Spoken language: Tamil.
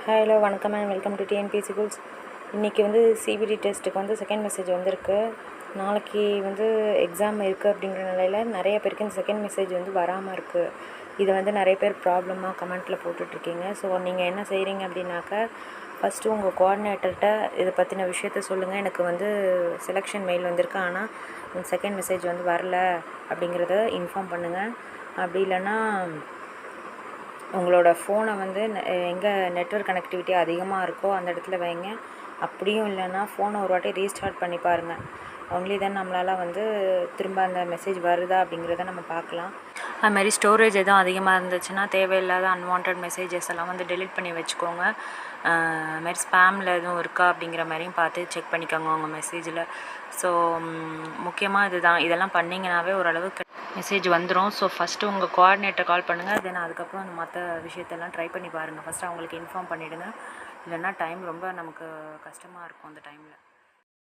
ஹலோ வணக்கம் and welcome to TNPSC schools. இன்றைக்கி வந்து சிபிடி டெஸ்ட்டுக்கு வந்து செகண்ட் மெசேஜ் வந்திருக்கு. நாளைக்கு வந்து எக்ஸாம் இருக்குது அப்படிங்கிற நிலையில் நிறைய பேருக்கு இந்த செகண்ட் மெசேஜ் வந்து வராமல் இருக்குது. இதை வந்து நிறைய பேர் ப்ராப்ளமாக கமெண்ட்டில் போட்டுட்ருக்கீங்க. ஸோ நீங்கள் என்ன செய்கிறீங்க அப்படின்னாக்கா, ஃபஸ்ட்டு உங்கள் கோஆர்டினேட்டர்கிட்ட இதை பற்றின விஷயத்த சொல்லுங்கள். எனக்கு வந்து செலெக்ஷன் மெயில் வந்திருக்கு, ஆனால் செகண்ட் மெசேஜ் வந்து வரல அப்படிங்கிறத இன்ஃபார்ம் பண்ணுங்கள். அப்படி இல்லைன்னா உங்களோட ஃபோனை வந்து எங்கே நெட்வொர்க் கனெக்டிவிட்டி அதிகமாக இருக்கோ அந்த இடத்துல வைங்க. அப்படியும் இல்லைன்னா ஃபோனை ஒரு வாட்டி ரீஸ்டார்ட் பண்ணி பாருங்கள். ஒன்லி தான் நம்மளால் வந்து திரும்ப அந்த மெசேஜ் வருதா அப்படிங்கிறத நம்ம பார்க்கலாம். அதுமாதிரி ஸ்டோரேஜ் எதுவும் அதிகமாக இருந்துச்சுன்னா தேவையில்லாத அன்வான்ட் மெசேஜஸ் எல்லாம் வந்து டெலிட் பண்ணி வச்சுக்கோங்க. அதுமாதிரி ஸ்பேமில் எதுவும் இருக்கா அப்படிங்கிற மாதிரியும் பார்த்து செக் பண்ணிக்கோங்க உங்கள் மெசேஜில். ஸோ முக்கியமாக இதுதான், இதெல்லாம் பண்ணிங்கனாவே ஓரளவுக்கு மெசேஜ் வந்துடும். ஸோ ஃபஸ்ட்டு உங்கள் கோஆர்டினேட்டர் கால் பண்ணுங்கள். தென் அதுக்கப்புறம் மற்ற விஷயத்தெல்லாம் ட்ரை பண்ணி பாருங்கள். ஃபஸ்ட்டு அவங்களுக்கு இன்ஃபார்ம் பண்ணிவிடுங்க. இல்லைன்னா டைம் ரொம்ப நமக்கு கஷ்டமாக இருக்கும் அந்த டைமில்.